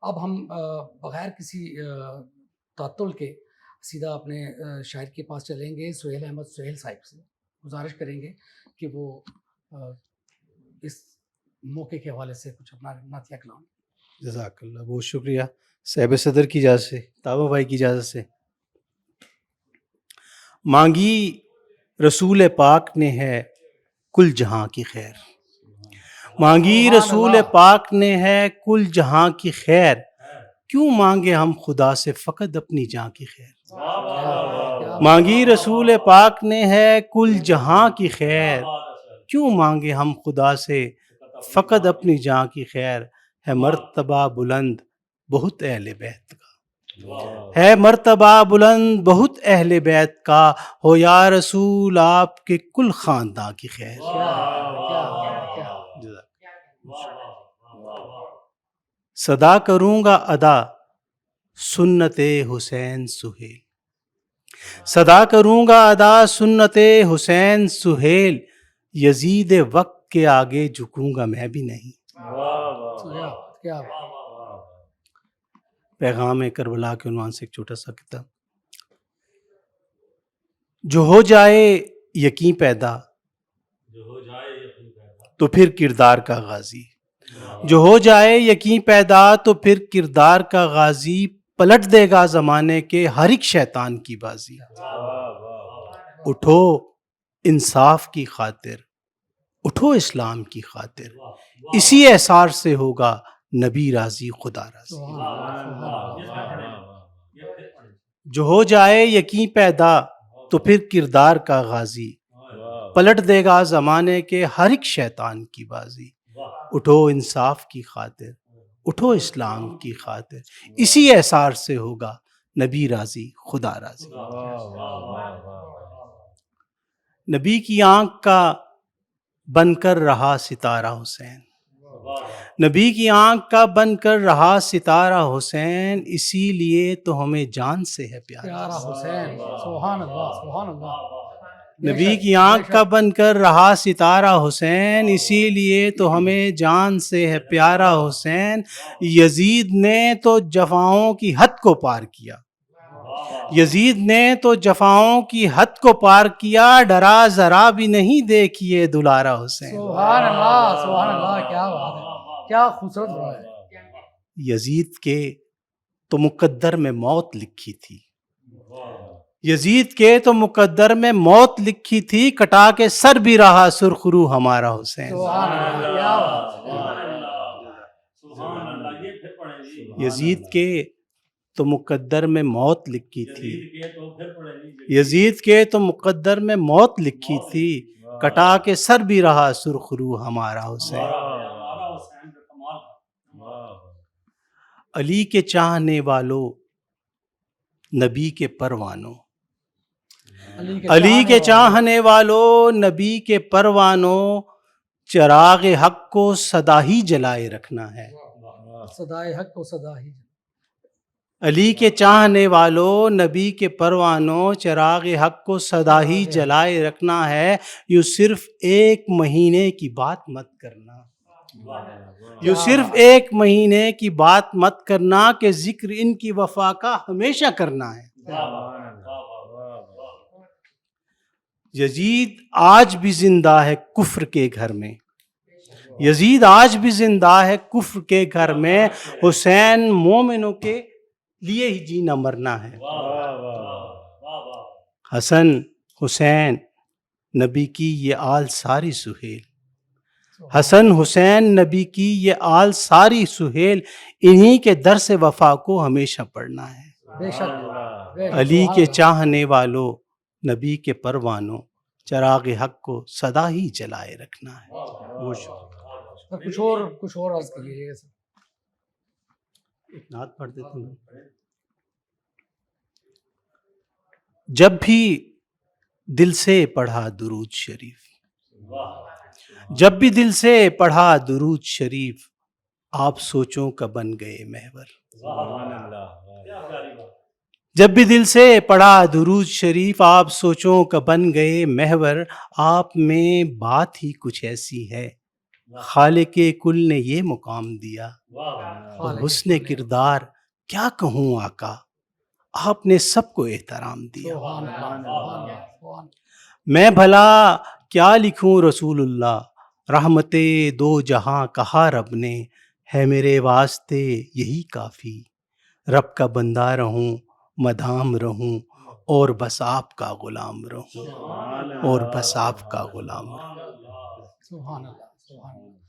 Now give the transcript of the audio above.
اب ہم بغیر کسی تعطل کے سیدھا اپنے شاعر کے پاس چلیں گے، سہیل احمد سہیل صاحب سے گزارش کریں گے کہ وہ اس موقع کے حوالے سے کچھ اپنا نعتیہ کلام۔ جزاک اللہ، بہت شکریہ صاحب صدر کی اجازت سے، تابہ بھائی کی اجازت سے۔ مانگی رسول پاک نے ہے کل جہاں کی خیر، مانگی رسول پاک نے ہے کل جہاں کی خیر، کیوں مانگے ہم خدا سے فقط اپنی جان کی خیر۔ مانگی رسول پاک نے ہے کل جہاں کی خیر، کیوں مانگے ہم خدا سے فقط اپنی جان کی خیر۔ ہے مرتبہ بلند بہت اہل بیت کا، ہے مرتبہ بلند بہت اہل بیت کا، ہو یا رسول آپ کے کل خاندان کی خیر۔ صدا کروں گا ادا سنت حسین سہیل، صدا کروں گا ادا سنت حسین سہیل، یزید وقت کے آگے جھکوں گا میں بھی نہیں۔ پیغام کربلا کے عنوان سے ایک چھوٹا سا کتاب۔ جو ہو جائے یقین پیدا تو پھر کردار کا غازی، جو ہو جائے یقین پیدا تو پھر کردار کا غازی، پلٹ دے گا زمانے کے ہر ایک شیطان کی بازی۔ اٹھو انصاف کی خاطر، اٹھو اسلام کی خاطر، اسی احسار سے ہوگا نبی راضی خدا راضی۔ جو ہو جائے یقین پیدا تو پھر کردار کا غازی، پلٹ دے گا زمانے کے ہر ایک شیطان کی بازی۔ اٹھو انصاف کی خاطر، اٹھو اسلام کی خاطر، اسی احسار سے ہوگا نبی راضی خدا راضی۔ نبی کی آنکھ کا بن کر رہا ستارہ حسین، نبی کی آنکھ کا بن کر رہا ستارہ حسین، اسی لیے تو ہمیں جان سے ہے پیارا حسین۔ سبحان اللہ، سبحان اللہ۔ نبی کی آنکھ کا بن کر رہا ستارہ حسین، اسی لیے تو ہمیں جان سے ہے پیارا حسین۔ یزید نے تو جفاؤں کی حد کو پار کیا، یزید نے تو جفاؤں کی حد کو پار کیا، ڈرا ذرا بھی نہیں دیکھیے دلارا حسین۔ سبحان اللہ، سبحان اللہ، کیا بات ہے، کیا خوبصورت بات ہے۔ یزید کے تو مقدر میں موت لکھی تھی، یزید کے تو مقدر میں موت لکھی تھی، کٹا کے سر بھی رہا سرخرو ہمارا حسین۔ سبحان اللہ، کیا بات ہے۔ یزید کے تو مقدر میں موت لکھی تھی، یزید کے تو مقدر میں موت لکھی تھی، کٹا کے سر بھی رہا سرخرو ہمارا حسین۔ علی کے چاہنے والوں نبی کے پروانوں، علی کے چاہنے والوں نبی کے پروانوں، چراغ حق کو سدا ہی جلائے رکھنا ہے۔ صدائے حق کو سدا ہی۔ علی کے چاہنے والوں نبی کے پروانوں، چراغ حق کو سدا ہی جلائے رکھنا ہے۔ یوں صرف ایک مہینے کی بات مت کرنا، یوں صرف ایک مہینے کی بات مت کرنا، کہ ذکر ان کی وفا کا ہمیشہ کرنا ہے۔ یزید آج بھی زندہ ہے کفر کے گھر میں، یزید آج بھی زندہ ہے کفر کے گھر میں، حسین مومنوں کے لیے ہی جینا مرنا ہے۔ حسن حسین نبی کی یہ آل ساری سہیل، حسن حسین نبی کی یہ آل ساری سہیل، انہی کے درس وفا کو ہمیشہ پڑھنا ہے۔ بے شک۔ علی کے چاہنے والوں نبی کے پروانوں، چراغ حق کو سدا ہی جلائے رکھنا ہے۔ بہت شکریہ۔ کچھ اور عرض کیجیے گا۔ ایک نعت پڑھ دیتا ہوں۔ جب بھی دل سے پڑھا درود شریف، جب بھی دل سے پڑھا درود شریف، آپ سوچوں کا بن گئے محور۔ جب بھی دل سے پڑھا درود شریف، آپ سوچوں کا بن گئے محور، آپ میں بات ہی کچھ ایسی ہے خالق کل نے یہ مقام دیا، اور خالق حسن کل نے کردار کیا کہوں آقا، آپ نے سب کو احترام دیا۔ سبحان اللہ سبحان اللہ سبحان میں بھلا کیا لکھوں رسول اللہ، رحمت دو جہاں کہا رب نے، ہے میرے واسطے یہی کافی، رب کا بندہ رہوں مدام رہوں، اور بس آپ کا غلام رہوں، اور بس آپ کا غلام رہوں۔ سبحان اللہ سبحان اللہ